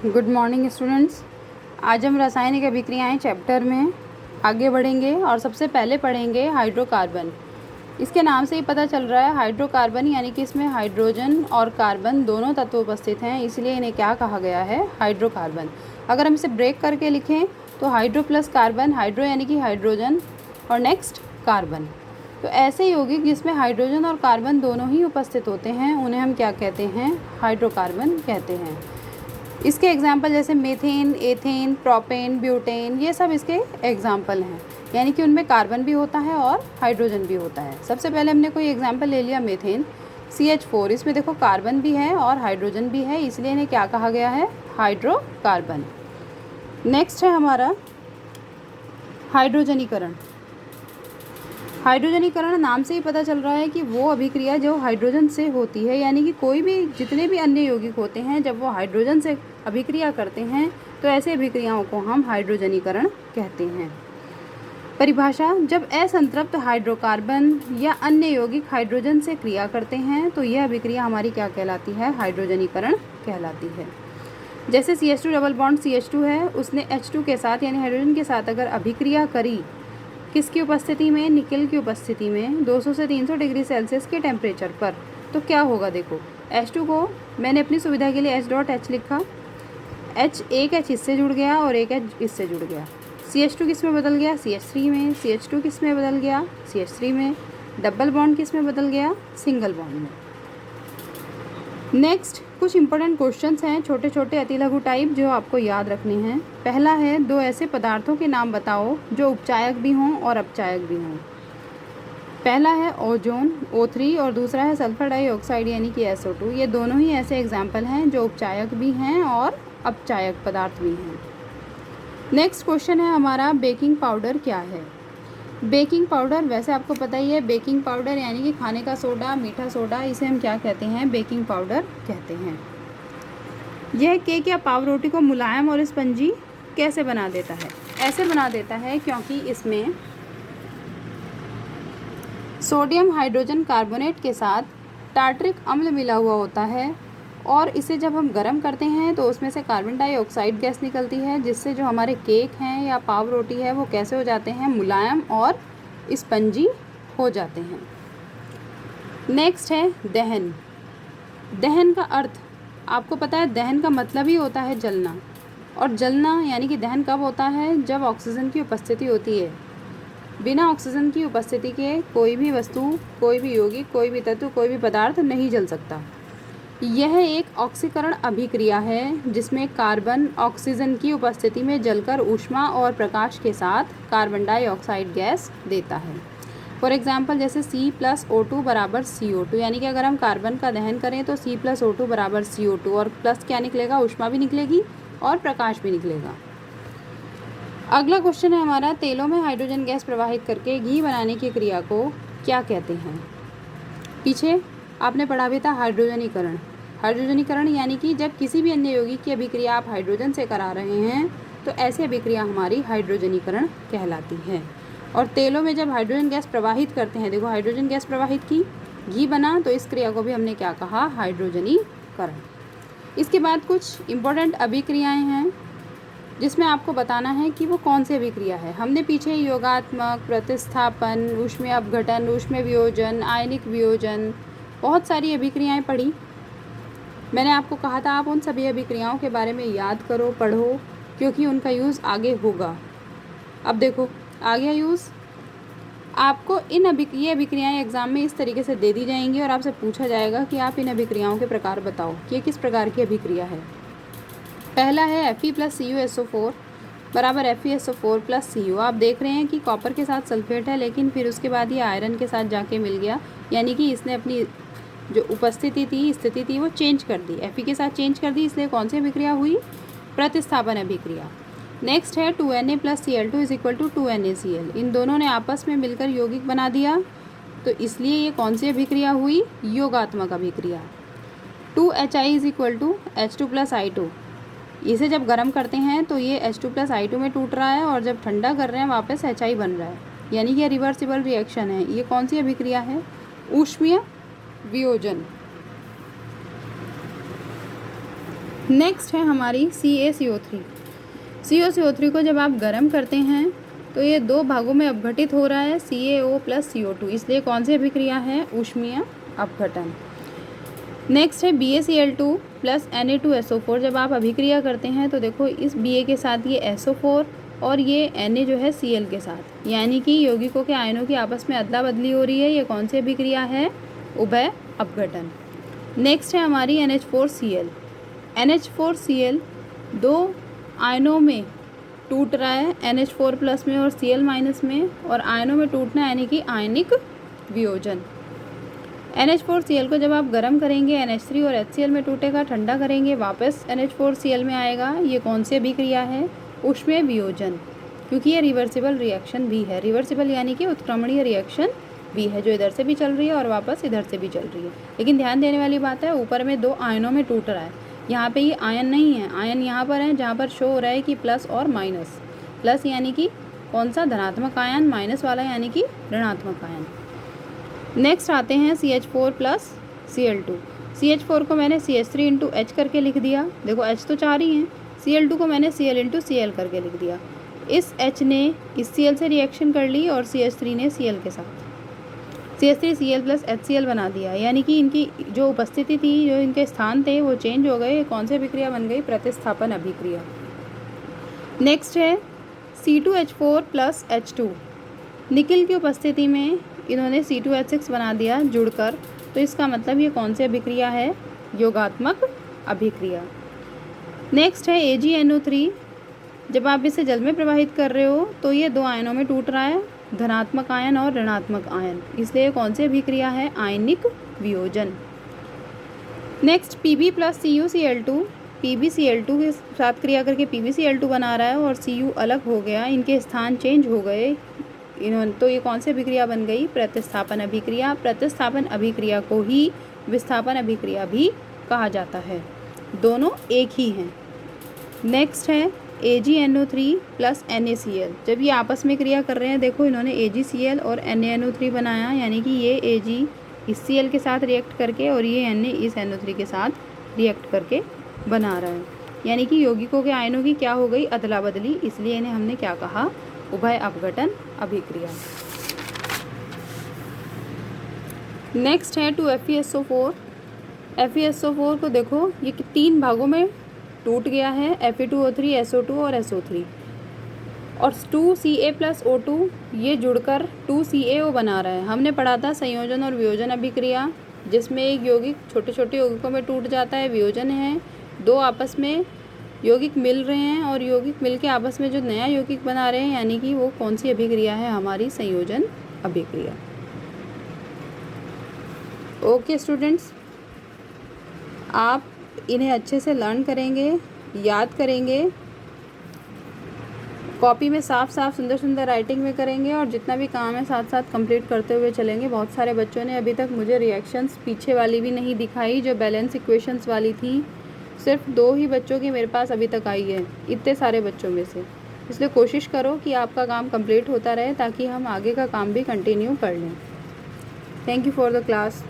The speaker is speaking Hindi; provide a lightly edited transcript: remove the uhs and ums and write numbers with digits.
Good morning students. आज हम रासायनिक अभिक्रियाएं चैप्टर में आगे बढ़ेंगे और सबसे पहले पढ़ेंगे हाइड्रोकार्बन। इसके नाम से ही पता चल रहा है हाइड्रोकार्बन यानी कि इसमें हाइड्रोजन और कार्बन दोनों तत्व उपस्थित हैं, इसलिए इन्हें क्या कहा गया है, हाइड्रोकार्बन। अगर हम इसे ब्रेक करके लिखें तो हाइड्रो प्लस कार्बन, हाइड्रो यानी कि हाइड्रोजन और नेक्स्ट कार्बन। तो ऐसे यौगिक जिसमें हाइड्रोजन और कार्बन दोनों ही उपस्थित होते हैं उन्हें हम क्या कहते हैं, हाइड्रोकार्बन कहते हैं। इसके एग्जाम्पल जैसे मीथेन, एथेन, प्रोपेन, ब्यूटेन, ये सब इसके एग्जाम्पल हैं, यानी कि उनमें कार्बन भी होता है और हाइड्रोजन भी होता है। सबसे पहले हमने कोई एग्जाम्पल ले लिया मीथेन, CH4, इसमें देखो कार्बन भी है और हाइड्रोजन भी है, इसलिए इन्हें क्या कहा गया है, हाइड्रोकार्बन। नेक्स्ट है हमारा हाइड्रोजनीकरण। हाइड्रोजनीकरण नाम से ही पता चल रहा है कि वो अभिक्रिया जो हाइड्रोजन से होती है, यानी कि कोई भी जितने भी अन्य यौगिक होते हैं जब वो हाइड्रोजन से अभिक्रिया करते हैं तो ऐसे अभिक्रियाओं को हम हाइड्रोजनीकरण कहते हैं। परिभाषा: जब असंतृप्त हाइड्रोकार्बन या अन्य यौगिक हाइड्रोजन से क्रिया करते हैं तो यह अभिक्रिया हमारी क्या कहलाती है, हाइड्रोजनीकरण कहलाती है। जैसे CH2 डबल बॉन्ड CH2 है, उसने H2 के साथ यानी हाइड्रोजन के साथ अगर अभिक्रिया करी, किसकी उपस्थिति में, निकेल की उपस्थिति में 200 से 300 डिग्री सेल्सियस के टेम्परेचर पर, तो क्या होगा। देखो H2 को मैंने अपनी सुविधा के लिए H.H लिखा, एक H इससे जुड़ गया और एक H इससे जुड़ गया। CH2 किस में बदल गया, CH3 में। CH2 किस में बदल गया, CH3 में। डबल बॉन्ड किस में बदल गया, सिंगल बॉन्ड में। नेक्स्ट कुछ इंपॉर्टेंट क्वेश्चंस हैं, छोटे छोटे अति लघु टाइप, जो आपको याद रखने हैं। पहला है, दो ऐसे पदार्थों के नाम बताओ जो उपचायक भी हों और अपचायक भी हों। पहला है ओजोन O3 और दूसरा है सल्फर डाइऑक्साइड यानी कि SO2। ये दोनों ही ऐसे एग्जाम्पल हैं जो उपचायक भी हैं और अपचायक पदार्थ भी हैं। नेक्स्ट क्वेश्चन है हमारा, बेकिंग पाउडर क्या है। बेकिंग पाउडर, वैसे आपको पता ही है, बेकिंग पाउडर यानी कि खाने का सोडा, मीठा सोडा, इसे हम क्या कहते हैं, बेकिंग पाउडर कहते हैं। यह केक या पाव रोटी को मुलायम और स्पंजी कैसे बना देता है। ऐसे बना देता है क्योंकि इसमें सोडियम हाइड्रोजन कार्बोनेट के साथ टार्टरिक अम्ल मिला हुआ होता है और इसे जब हम गर्म करते हैं तो उसमें से कार्बन डाइऑक्साइड गैस निकलती है, जिससे जो हमारे केक हैं या पाव रोटी है वो कैसे हो जाते हैं, मुलायम और स्पंजी हो जाते हैं। नेक्स्ट है दहन। दहन का अर्थ आपको पता है, दहन का मतलब ही होता है जलना, और जलना यानी कि दहन कब होता है, जब ऑक्सीजन की उपस्थिति होती है। बिना ऑक्सीजन की उपस्थिति के कोई भी वस्तु, कोई भी यौगिक, कोई भी तत्व, कोई भी पदार्थ नहीं जल सकता। यह एक ऑक्सीकरण अभिक्रिया है जिसमें कार्बन ऑक्सीजन की उपस्थिति में जलकर ऊष्मा और प्रकाश के साथ कार्बन डाइऑक्साइड गैस देता है। फॉर एग्जाम्पल जैसे C+O2 बराबर CO2, यानी कि अगर हम कार्बन का दहन करें तो C+O2 बराबर CO2, और प्लस क्या निकलेगा, ऊष्मा भी निकलेगी और प्रकाश भी निकलेगा। अगला क्वेश्चन है हमारा, तेलों में हाइड्रोजन गैस प्रवाहित करके घी बनाने की क्रिया को क्या कहते हैं। पीछे आपने पढ़ा भी था हाइड्रोजनीकरण। हाइड्रोजनीकरण यानी कि जब किसी भी अन्य यौगिक की अभिक्रिया आप हाइड्रोजन से करा रहे हैं तो ऐसी अभिक्रिया हमारी हाइड्रोजनीकरण कहलाती है। और तेलों में जब हाइड्रोजन गैस प्रवाहित करते हैं, देखो हाइड्रोजन गैस प्रवाहित की, घी बना, तो इस क्रिया को भी हमने क्या कहा, हाइड्रोजनीकरण। इसके बाद कुछ इम्पोर्टेंट अभिक्रियाएँ हैं जिसमें आपको बताना है कि वो कौन सी अभिक्रिया है। हमने पीछे योगात्मक, प्रतिस्थापन, ऊष्मीय अपघटन, ऊष्मीय वियोजन, आयनिक वियोजन, बहुत सारी अभिक्रियाएं पढ़ी। मैंने आपको कहा था आप उन सभी अभिक्रियाओं के बारे में याद करो, पढ़ो, क्योंकि उनका यूज़ आगे होगा। अब देखो आ गया यूज़। आपको ये अभिक्रियाएं एग्ज़ाम में इस तरीके से दे दी जाएंगी और आपसे पूछा जाएगा कि आप इन अभिक्रियाओं के प्रकार बताओ कि ये किस प्रकार की अभिक्रिया है। पहला है Fe + CuSO4 बराबर FeSO4 + Cu। आप देख रहे हैं कि कॉपर के साथ सल्फेट है, लेकिन फिर उसके बाद ये आयरन के साथ जाके मिल गया, यानी कि इसने अपनी जो उपस्थिति थी, स्थिति थी, वो चेंज कर दी, Fe के साथ चेंज कर दी, इसलिए कौन सी अभिक्रिया हुई, प्रतिस्थापन अभिक्रिया। नेक्स्ट है 2Na + Cl2 = 2NaCl। इन दोनों ने आपस में मिलकर यौगिक बना दिया, तो इसलिए ये कौन सी अभिक्रिया हुई, योगात्मक अभिक्रिया। 2HI = H2 + I2। इसे जब गर्म करते हैं तो ये H2 + I2 में टूट रहा है, और जब ठंडा कर रहे हैं वापस HI बन रहा है, यानी कि रिवर्सिबल रिएक्शन है। ये कौन सी अभिक्रिया है, ऊष्मीय वियोजन। नेक्स्ट है हमारी CaCO3। CaCO3 को जब आप गर्म करते हैं तो ये दो भागों में अपघटित हो रहा है, CaO प्लस CO2, इसलिए कौन सी अभिक्रिया है? ऊष्मीय अपघटन। नेक्स्ट है BaCl2 प्लस Na2SO4। जब आप अभिक्रिया करते हैं तो देखो इस Ba के साथ ये SO4 और ये Na जो है Cl के साथ, यानी कि यौगिकों के आयनों की आपस में अदला बदली हो रही है। ये कौन सी अभिक्रिया है? उभय अपघटन। नेक्स्ट है हमारी NH4Cl। NH4Cl दो आयनों में टूट रहा है, NH4 प्लस में और Cl माइनस में, और आयनों में टूटना यानी कि आयनिक वियोजन। NH4Cl को जब आप गर्म करेंगे NH3 और HCl में टूटेगा, ठंडा करेंगे वापस NH4Cl में आएगा। ये कौन सी अभिक्रिया है? ऊष्मीय वियोजन, क्योंकि ये रिवर्सिबल रिएक्शन भी है। रिवर्सिबल यानी कि उत्क्रमणीय रिएक्शन भी है, जो इधर से भी चल रही है और वापस इधर से भी चल रही है। लेकिन ध्यान देने वाली बात है, ऊपर में दो आयनों में टूट रहा है, यहाँ पे ये आयन नहीं है। आयन यहाँ पर है जहाँ पर शो हो रहा है कि प्लस और माइनस। प्लस यानी कि कौन सा? धनात्मक आयन, माइनस वाला यानी कि ऋणात्मक आयन। नेक्स्ट आते हैं CH4 प्लस Cl2। CH4 को मैंने CH3 इंटू H करके लिख दिया। देखो H तो 4 ही हैं। Cl2 को मैंने Cl इंटू Cl करके लिख दिया। इस H ने इस Cl से रिएक्शन कर ली और CH3 ने Cl के साथ CH3Cl प्लस HCl बना दिया, यानी कि इनकी जो उपस्थिति थी, जो इनके स्थान थे, वो चेंज हो गए। कौन सी अभिक्रिया बन गई? प्रतिस्थापन अभिक्रिया। नेक्स्ट है C2H4 प्लस H2। निकिल की उपस्थिति में इन्होंने C2H6 बना दिया जुड़कर, तो इसका मतलब ये कौन सी अभिक्रिया है? योगात्मक अभिक्रिया। नेक्स्ट है AgNO3। जब आप इसे जल में प्रवाहित कर रहे हो तो ये दो आयनों में टूट रहा है, धनात्मक आयन और ऋणात्मक आयन, इसलिए कौन सी अभिक्रिया है? आयनिक वियोजन। Next Pb plus CuCl2। PbCl2 के साथ क्रिया करके PbCl2 बना रहा है और Cu अलग हो गया, इनके स्थान चेंज हो गए इन्होंने, तो ये कौन सी अभिक्रिया बन गई? प्रतिस्थापन अभिक्रिया। प्रतिस्थापन अभिक्रिया को ही विस्थापन अभिक्रिया भी कहा जाता है, दोनों एक ही हैं। नेक्स्ट है AgNO3 प्लस NaCl। जब ये आपस में क्रिया कर रहे हैं, देखो इन्होंने AgCl और NaNO3 बनाया, यानी कि ये Ag इस Cl के साथ रिएक्ट करके और ये Na इस NO3 के साथ रिएक्ट करके बना रहा है, यानी कि यौगिकों के आयनों की क्या हो गई? अदला बदली, इसलिए इन्हें हमने क्या कहा? उभय अपघटन अभिक्रिया। नेक्स्ट है 2FeSO4। FeSO4 को देखो ये 3 भागों में टूट गया है, Fe2O3, SO2 और SO3, और 2Ca प्लस O2 ये जुड़कर 2CaO बना रहा है। हमने पढ़ा था संयोजन और वियोजन अभिक्रिया, जिसमें एक यौगिक छोटे छोटे यौगिकों में टूट जाता है, वियोजन है। दो आपस में यौगिक मिल रहे हैं और यौगिक मिल के आपस में जो नया यौगिक बना रहे हैं, यानी कि वो कौन सी अभिक्रिया है? हमारी संयोजन अभिक्रिया। ओके स्टूडेंट्स, आप इन्हें अच्छे से लर्न करेंगे, याद करेंगे, कॉपी में साफ साफ सुंदर सुंदर राइटिंग में करेंगे, और जितना भी काम है साथ साथ कंप्लीट करते हुए चलेंगे। बहुत सारे बच्चों ने अभी तक मुझे रिएक्शंस पीछे वाली भी नहीं दिखाई, जो बैलेंस इक्वेशंस वाली थी। सिर्फ 2 ही बच्चों की मेरे पास अभी तक आई है, इतने सारे बच्चों में से। इसलिए कोशिश करो कि आपका काम कंप्लीट होता रहे, ताकि हम आगे का काम भी कंटिन्यू कर लें। Thank you for the class.